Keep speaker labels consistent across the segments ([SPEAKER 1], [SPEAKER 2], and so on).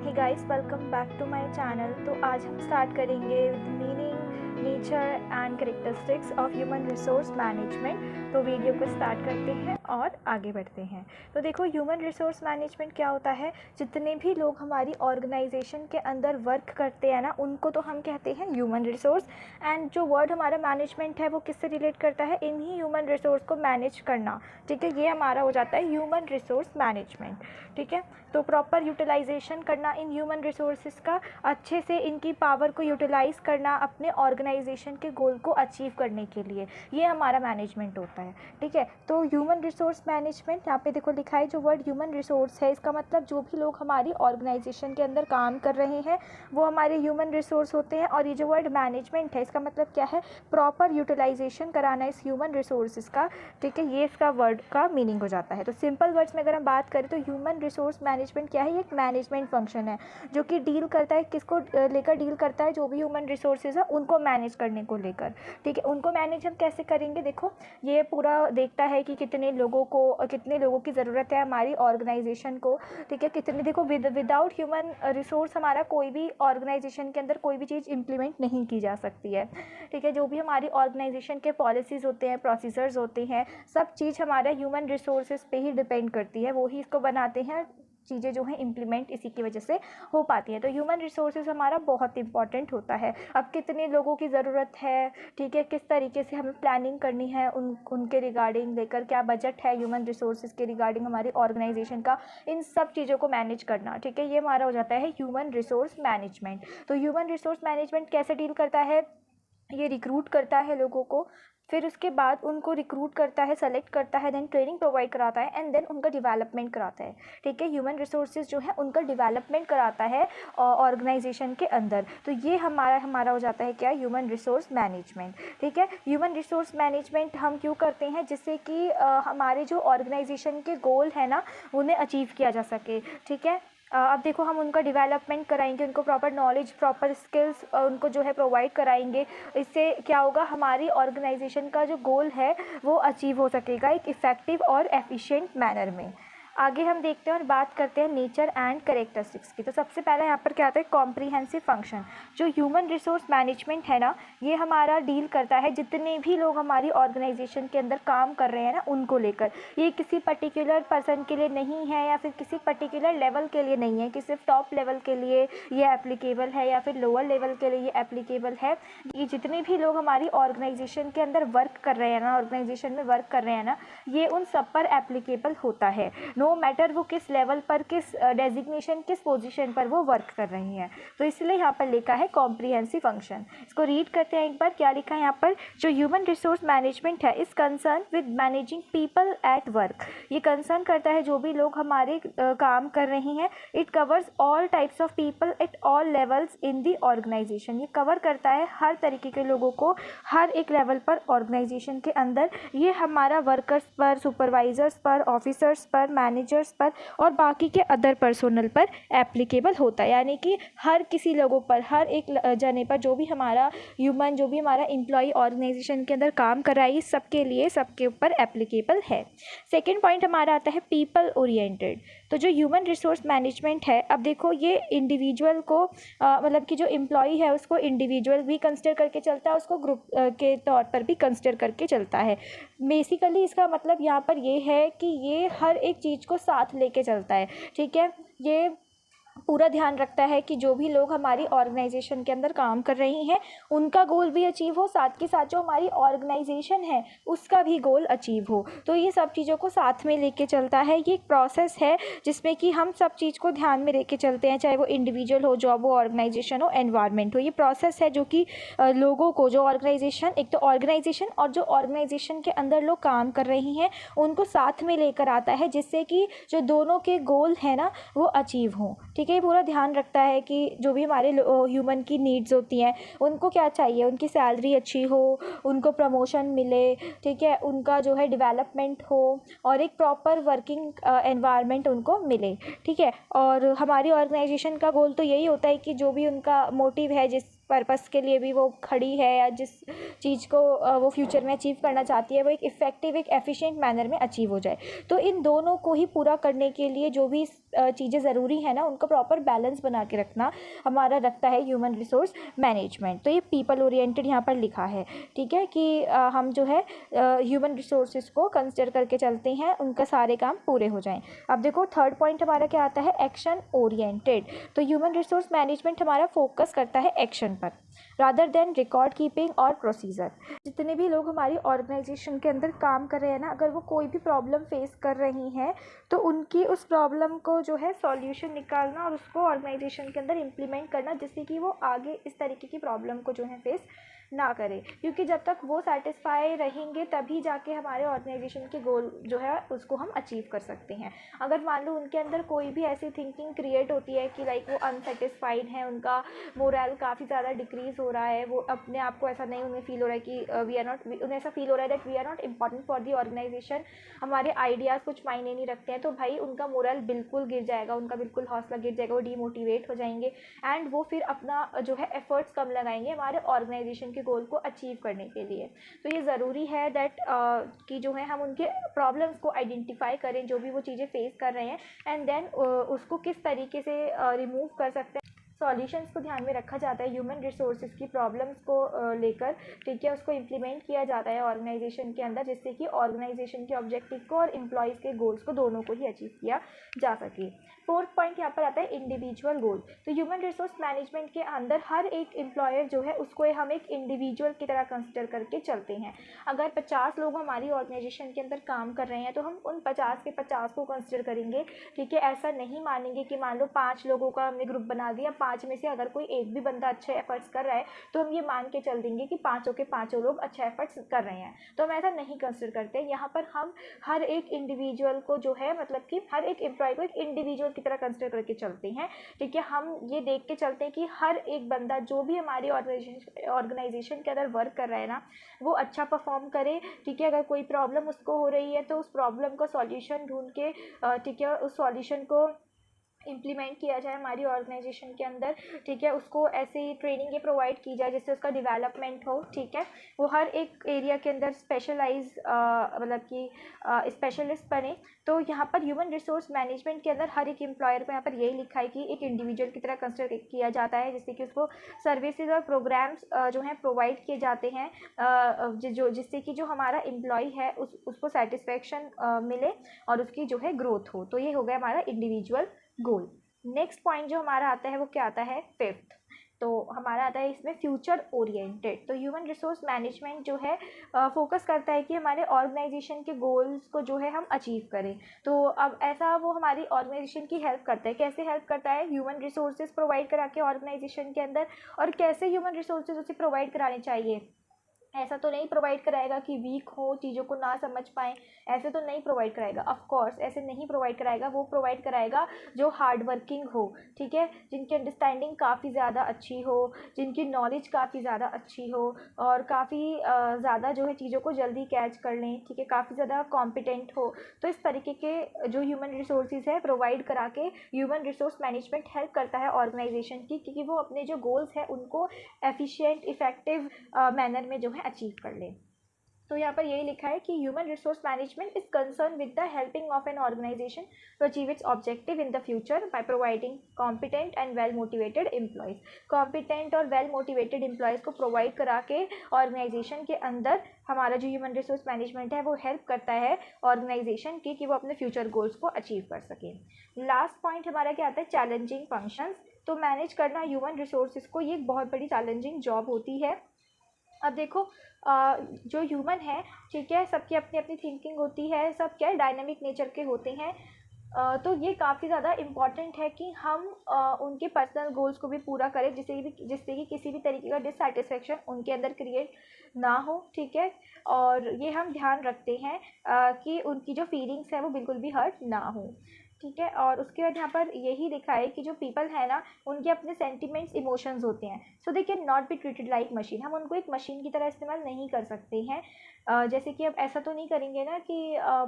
[SPEAKER 1] Hey guys, welcome back to my channel. तो आज हम स्टार्ट करेंगे with meaning, nature and characteristics of human resource management. तो video को स्टार्ट करते हैं और आगे बढ़ते हैं। तो देखो, ह्यूमन रिसोर्स मैनेजमेंट क्या होता है। जितने भी लोग हमारी ऑर्गेनाइजेशन के अंदर वर्क करते हैं ना, उनको तो हम कहते हैं ह्यूमन रिसोर्स। एंड जो वर्ड हमारा मैनेजमेंट है वो किससे रिलेट करता है, इन्हीं ह्यूमन रिसोर्स को मैनेज करना। ठीक है, ये हमारा हो जाता है ह्यूमन रिसोर्स मैनेजमेंट। ठीक है, तो प्रॉपर यूटिलाइजेशन करना इन ह्यूमन रिसोर्सेज का, अच्छे से इनकी पावर को यूटिलाइज़ करना अपने ऑर्गेनाइजेशन के गोल को अचीव करने के लिए, ये हमारा मैनेजमेंट होता है। ठीक है, तो ह्यूमन रिसोर्स मैनेजमेंट यहाँ पे देखो लिखा है, जो वर्ड ह्यूमन रिसोर्स है इसका मतलब जो भी लोग हमारी ऑर्गेनाइजेशन के अंदर काम कर रहे हैं वो हमारे ह्यूमन रिसोर्स होते हैं। और ये जो वर्ड मैनेजमेंट है इसका मतलब क्या है, प्रॉपर यूटिलाइजेशन कराना इस ह्यूमन रिसोर्सेज का। ठीक है, ये इसका वर्ड का मीनिंग हो जाता है। तो सिंपल वर्ड्स में अगर हम बात करें तो ह्यूमन रिसोर्स मैनेजमेंट क्या है, ये एक मैनेजमेंट फंक्शन है जो कि डील करता है, किसको लेकर डील करता है, जो भी ह्यूमन रिसोर्सेज है उनको मैनेज करने को लेकर। ठीक है, उनको मैनेज हम कैसे करेंगे, देखो ये पूरा देखता है कि कितने लोगों की ज़रूरत है हमारी ऑर्गेनाइजेशन को। ठीक है, कितने, देखो विदाउट ह्यूमन रिसोर्स हमारा कोई भी ऑर्गेनाइजेशन के अंदर कोई भी चीज़ इम्प्लीमेंट नहीं की जा सकती है। ठीक है, जो भी हमारी ऑर्गेनाइजेशन के पॉलिसीज़ होते हैं, प्रोसीजर्स होते हैं, सब चीज़ हमारा ह्यूमन रिसोर्सेज पे ही डिपेंड करती है। वो ही इसको बनाते हैं, चीज़ें जो हैं इम्प्लीमेंट इसी की वजह से हो पाती हैं। तो ह्यूमन रिसोर्सेज हमारा बहुत इंपॉर्टेंट होता है। अब कितने लोगों की ज़रूरत है, ठीक है, किस तरीके से हमें प्लानिंग करनी है उनके रिगार्डिंग लेकर, क्या बजट है ह्यूमन रिसोर्सेज के रिगार्डिंग हमारी ऑर्गेनाइजेशन का, इन सब चीज़ों को मैनेज करना। ठीक है, ये हमारा हो जाता है ह्यूमन रिसोर्स मैनेजमेंट। तो ह्यूमन रिसोर्स मैनेजमेंट कैसे डील करता है, ये रिक्रूट करता है लोगों को, फिर उसके बाद उनको रिक्रूट करता है, सेलेक्ट करता है, देन ट्रेनिंग प्रोवाइड कराता है एंड देन उनका डेवलपमेंट कराता है। ठीक है, ह्यूमन रिसोर्सेज जो है उनका डेवलपमेंट कराता है ऑर्गेनाइजेशन के अंदर। तो ये हमारा हो जाता है क्या, ह्यूमन रिसोर्स मैनेजमेंट। ठीक है, ह्यूमन रिसोर्स मैनेजमेंट हम क्यों करते हैं, जिससे कि हमारे जो ऑर्गेनाइजेशन के गोल है ना उन्हें अचीव किया जा सके। ठीक है, अब देखो हम उनका डेवलपमेंट कराएंगे, उनको प्रॉपर नॉलेज, प्रॉपर स्किल्स उनको जो है प्रोवाइड कराएंगे। इससे क्या होगा, हमारी ऑर्गेनाइजेशन का जो गोल है वो अचीव हो सकेगा एक इफ़ेक्टिव और एफिशिएंट मैनर में। आगे हम देखते हैं और बात करते हैं नेचर एंड करेक्टरिस्टिक्स की। तो सबसे पहले यहाँ पर क्या आता है, कॉम्प्रिहेंसिव फंक्शन। जो ह्यूमन रिसोर्स मैनेजमेंट है ना, ये हमारा डील करता है जितने भी लोग हमारी ऑर्गेनाइजेशन के अंदर काम कर रहे हैं ना उनको लेकर। ये किसी पर्टिकुलर पर्सन के लिए नहीं है या फिर किसी पर्टिकुलर लेवल के लिए नहीं है कि सिर्फ टॉप लेवल के लिए ये एप्लीकेबल है या फिर लोअर लेवल के लिए ये एप्लीकेबल है। ये जितने भी लोग हमारी ऑर्गेनाइजेशन के अंदर वर्क कर रहे हैं ना, ऑर्गेनाइजेशन में वर्क कर रहे हैं ना, ये उन सब पर एप्लीकेबल होता है, नो मैटर वो किस लेवल पर, किस डेजिग्नेशन, किस पोजीशन पर वो वर्क कर रही हैं। तो इसलिए यहाँ पर लिखा है कॉम्प्रिहेंसिव फंक्शन। इसको रीड करते हैं एक बार, क्या लिखा है यहाँ पर, जो ह्यूमन रिसोर्स मैनेजमेंट है इस concern with managing people at work. ये कंसर्न करता है जो भी लोग हमारे काम कर रही हैं। It covers all types of people at all levels in the organisation. ये कवर करता है हर तरीके के लोगों को हर एक लेवल पर ऑर्गेनाइजेशन के अंदर। ये हमारा वर्कर्स पर, सुपरवाइजर्स पर, ऑफिसर्स पर, मैनेजर्स पर और बाकी के अदर पर्सोनल पर एप्लीकेबल होता है। यानी कि हर किसी लोगों पर, हर एक जने पर, जो भी हमारा एम्प्लॉय ऑर्गेनाइजेशन के अंदर काम कर रहा है, सबके लिए, सबके ऊपर एप्लीकेबल है। सेकेंड पॉइंट हमारा आता है पीपल ओरिएंटेड। तो जो ह्यूमन रिसोर्स मैनेजमेंट है, अब देखो ये इंडिविजुअल को मतलब कि जो एम्प्लॉय है उसको इंडिविजुअल भी कंसिडर करके चलता है, उसको ग्रुप के तौर पर भी कंसिडर करके चलता है। बेसिकली इसका मतलब यहाँ पर ये है कि ये हर एक चीज़ को साथ लेके चलता है। ठीक है, ये पूरा ध्यान रखता है कि जो भी लोग हमारी ऑर्गेनाइजेशन के अंदर काम कर रही हैं उनका गोल भी अचीव हो, साथ के साथ जो हमारी ऑर्गेनाइजेशन है उसका भी गोल अचीव हो। तो ये सब चीज़ों को साथ में लेके चलता है। ये एक प्रोसेस है जिसमें कि हम सब चीज़ को ध्यान में लेके चलते हैं, चाहे वो इंडिविजुअल हो, जॉब हो, ऑर्गेनाइजेशन हो, एनवायरनमेंट हो। ये प्रोसेस है जो कि लोगों को, जो ऑर्गेनाइजेशन, एक तो ऑर्गेनाइजेशन और जो ऑर्गेनाइजेशन के अंदर लोग काम कर रही हैं उनको साथ में लेकर आता है, जिससे कि जो दोनों के गोल हैं ना वो अचीव हों। ठीक है, ये पूरा ध्यान रखता है कि जो भी हमारे ह्यूमन की नीड्स होती हैं उनको क्या चाहिए, उनकी सैलरी अच्छी हो, उनको प्रमोशन मिले, ठीक है, उनका जो है डेवलपमेंट हो और एक प्रॉपर वर्किंग एनवायरनमेंट उनको मिले। ठीक है, और हमारी ऑर्गेनाइजेशन का गोल तो यही होता है कि जो भी उनका मोटिव है, जिस पर्पस के लिए भी वो खड़ी है या जिस चीज़ को वो फ्यूचर में अचीव करना चाहती है, वो एक इफ़ेक्टिव, एक एफिशिएंट मैनर में अचीव हो जाए। तो इन दोनों को ही पूरा करने के लिए जो भी चीज़ें ज़रूरी हैं ना, उनका प्रॉपर बैलेंस बना के रखना हमारा रखता है ह्यूमन रिसोर्स मैनेजमेंट। तो ये पीपल ओरिएंटेड यहाँ पर लिखा है, ठीक है, कि हम जो है ह्यूमन रिसोर्सेज को कंसिडर करके चलते हैं, उनका सारे काम पूरे हो जाएं। अब देखो थर्ड पॉइंट हमारा क्या आता है, एक्शन ओरिएंटेड। तो ह्यूमन रिसोर्स मैनेजमेंट हमारा फोकस करता है एक्शन पर रादर देन रिकॉर्ड कीपिंग और प्रोसीजर। जितने भी लोग हमारी ऑर्गेनाइजेशन के अंदर काम कर रहे हैं ना, अगर वो कोई भी प्रॉब्लम फेस कर रही हैं तो उनकी उस प्रॉब्लम को जो है सॉल्यूशन निकालना और उसको ऑर्गेनाइजेशन के अंदर इम्प्लीमेंट करना, जिससे कि वो आगे इस तरीके की प्रॉब्लम को जो है फेस ना करें। क्योंकि जब तक वो सेटिस्फाई रहेंगे तभी जाके हमारे ऑर्गेनाइजेशन के गोल जो है उसको हम अचीव कर सकते हैं। अगर मान लो उनके अंदर कोई भी ऐसी थिंकिंग क्रिएट होती है कि लाइक वो अनसेटिस्फाइड है, उनका मोरल काफ़ी ज़्यादा डिक्रीज़ हो रहा है, वो अपने आप को ऐसा नहीं उन्हें फील हो रहा है कि वी आर नॉट, उन्हें ऐसा फील हो रहा है that we are not important for the organisation, हमारे आइडियाज़ कुछ मायने नहीं रखते हैं, तो भाई उनका मोरल बिल्कुल गिर जाएगा, उनका बिल्कुल हौसला गिर जाएगा, वो डीमोटिवेट हो जाएंगे एंड वो फिर अपना जो है एफर्ट्स कम लगाएंगे हमारे ऑर्गेनाइजेशन के गोल को अचीव करने के लिए। तो ये ज़रूरी है दैट कि जो है हम उनके प्रॉब्लम्स को आइडेंटिफाई करें, जो भी वो चीज़ें फेस कर रहे हैं, एंड देन उसको किस तरीके से रिमूव कर सकते हैं। सॉल्यूशंस को ध्यान में रखा जाता है ह्यूमन रिसोर्सेज की प्रॉब्लम्स को लेकर, ठीक है, उसको इम्प्लीमेंट किया जाता है ऑर्गेनाइजेशन के अंदर, जिससे कि ऑर्गेनाइजेशन के ऑब्जेक्टिव को और एम्प्लॉयज़ के गोल्स को दोनों को ही अचीव किया जा सके। फोर्थ पॉइंट यहाँ पर आता है इंडिविजुअल गोल। तो ह्यूमन रिसोर्स मैनेजमेंट के अंदर हर एक एम्प्लॉयर जो है उसको हम एक इंडिविजुअल की तरह कंसिडर करके चलते हैं। अगर 50 लोग हमारी ऑर्गेनाइजेशन के अंदर काम कर रहे हैं तो हम उन 50 के 50 को कंसिडर करेंगे, ठीक है। ऐसा नहीं मानेंगे कि मान लो 5 लोगों का हमने ग्रुप बना दिया, 5 में से अगर कोई एक भी बंदा अच्छे एफर्ट्स कर रहा है तो हम ये मान के चल देंगे कि 5 के 5 लोग अच्छे एफर्ट्स कर रहे हैं। तो हम ऐसा नहीं कंसिडर करते। यहाँ पर हम हर एक इंडिविजुअल को जो है, मतलब कि हर एक एम्प्लॉय को एक इंडिविजुअल की तरह कंसिडर करके चलते हैं, ठीक है। हम ये देख के चलते हैं कि हर एक बंदा जो भी हमारी ऑर्गेनाइजेशन के अंदर वर्क कर रहा है ना, वो अच्छा परफॉर्म करे, ठीक है। अगर कोई प्रॉब्लम उसको हो रही है तो उस प्रॉब्लम का सॉल्यूशन ढूंढ के, ठीक है, उस सॉल्यूशन को इम्प्लीमेंट किया जाए हमारी ऑर्गेनाइजेशन के अंदर, ठीक है। उसको ऐसी ट्रेनिंग ये प्रोवाइड की जाए जिससे उसका डेवलपमेंट हो, ठीक है। वो हर एक एरिया के अंदर स्पेशलाइज मतलब कि स्पेशलिस्ट बने। तो यहाँ पर ह्यूमन रिसोर्स मैनेजमेंट के अंदर हर एक एम्प्लॉयर को यहाँ पर यही लिखा है कि एक इंडिविजुअल की तरह कंसिडर किया जाता है, जिससे कि उसको सर्विसेज और प्रोग्राम्स जो हैं प्रोवाइड किए जाते हैं, जिससे कि जो हमारा एम्प्लॉय है उसको सेटिस्फेक्शन मिले और उसकी जो है ग्रोथ हो। तो ये हो गया हमारा इंडिविजुअल गोल। नेक्स्ट पॉइंट जो हमारा आता है वो क्या आता है, फिफ्थ। तो हमारा आता है इसमें फ्यूचर ओरिएंटेड। तो ह्यूमन रिसोर्स मैनेजमेंट जो है फोकस करता है कि हमारे ऑर्गेनाइजेशन के गोल्स को जो है हम अचीव करें। तो अब ऐसा वो हमारी ऑर्गेनाइजेशन की हेल्प करता है। कैसे हेल्प करता है, ह्यूमन रिसोर्सेज प्रोवाइड करा के ऑर्गेनाइजेशन के अंदर। और कैसे ह्यूमन रिसोर्सेज उसे प्रोवाइड कराने चाहिए, ऐसा तो नहीं प्रोवाइड कराएगा कि वीक हो, चीज़ों को ना समझ पाएँ, ऐसे तो नहीं प्रोवाइड कराएगा। ऑफ कोर्स ऐसे नहीं प्रोवाइड कराएगा। वो प्रोवाइड कराएगा जो हार्ड वर्किंग हो, ठीक है, जिनकी अंडरस्टैंडिंग काफ़ी ज़्यादा अच्छी हो, जिनकी नॉलेज काफ़ी ज़्यादा अच्छी हो और काफ़ी ज़्यादा जो है चीज़ों को जल्दी कैच कर लें, ठीक है, काफ़ी ज़्यादा कॉम्पिटेंट हो। तो इस तरीके के जो ह्यूमन रिसोर्सेज है प्रोवाइड करा के ह्यूमन रिसोर्स मैनेजमेंट हेल्प करता है ऑर्गेनाइजेशन की, क्योंकि वो अपने जो गोल्स हैं उनको एफिशिएंट इफेक्टिव मैनर में जो है अचीव कर ले। तो यहाँ पर यही लिखा है कि human resource management is concern with the helping of an organisation to achieve its objective in the future by providing competent and well motivated employees. Competent और वेल मोटिवेटेड एम्प्लॉयज़ को प्रोवाइड करा के ऑर्गेनाइजेशन के अंदर हमारा जो human resource management है वो हेल्प करता है ऑर्गेनाइजेशन की कि वो अपने फ्यूचर गोल्स को अचीव कर सके। लास्ट पॉइंट हमारा क्या आता है, चैलेंजिंग फंक्शंस। तो मैनेज करना ह्यूमन रिसोर्सेज को ये एक बहुत बड़ी चैलेंजिंग जॉब होती है। अब देखो जो ह्यूमन है, ठीक है, सबकी अपनी अपनी थिंकिंग होती है, सब क्या है डायनामिक नेचर के होते हैं। तो ये काफ़ी ज़्यादा इम्पॉर्टेंट है कि हम उनके पर्सनल गोल्स को भी पूरा करें, जिससे कि किसी भी तरीके का डिससेटिस्फेक्शन उनके अंदर क्रिएट ना हो, ठीक है। और ये हम ध्यान रखते हैं कि उनकी जो फीलिंग्स है वो बिल्कुल भी हर्ट ना हो, ठीक है। और उसके बाद यहाँ पर यही लिखा है कि जो पीपल है ना, उनके अपने सेंटिमेंट्स इमोशंस होते हैं, so they can not be treated like machine. हम उनको एक मशीन की तरह इस्तेमाल नहीं कर सकते हैं, जैसे कि अब ऐसा तो नहीं करेंगे ना कि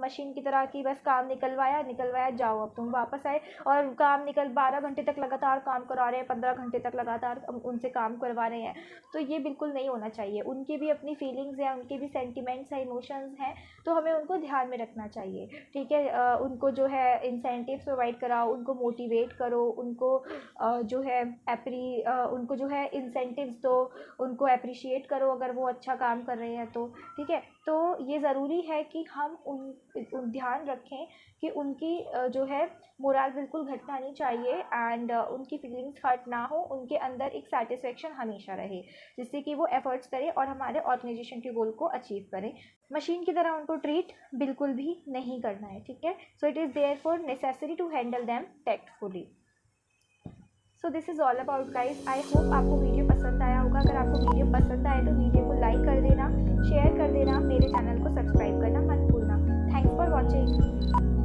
[SPEAKER 1] मशीन की तरह कि बस काम निकलवाया जाओ, अब तुम वापस आए और काम 12 घंटे तक लगातार काम करा रहे हैं, 15 घंटे तक लगातार उनसे काम करवा रहे हैं। तो ये बिल्कुल नहीं होना चाहिए। उनकी भी अपनी फीलिंग्स हैं, उनके भी सेंटिमेंट्स हैं, इमोशंस हैं, तो हमें उनको ध्यान में रखना चाहिए। ठीक है, उनको जो है इंसेंटिव्स प्रोवाइड कराओ, उनको मोटिवेट करो, उनको जो है उनको जो है इंसेंटिव्स दो, उनको अप्रिशिएट करो अगर वो अच्छा काम कर रहे हैं तो। ठीक है, तो ये ज़रूरी है कि हम उन ध्यान रखें कि उनकी जो है मोराल बिल्कुल घटना नहीं चाहिए, एंड उनकी फीलिंग्स हर्ट ना हो, उनके अंदर एक सेटिस्फेक्शन हमेशा रहे, जिससे कि वो एफर्ट्स करें और हमारे ऑर्गेनाइजेशन के गोल को अचीव करें। मशीन की तरह उनको ट्रीट बिल्कुल भी नहीं करना है। ठीक है, so it is therefore necessary to handle them tactfully. So this is all about guys. I hope आपको वीडियो पसंद आया होगा। अगर आपको वीडियो पसंद आए तो वीडियो को लाइक कर देना, शेयर कर देना, मेरे चैनल को सब्सक्राइब करना मत भूलना। Thanks for watching.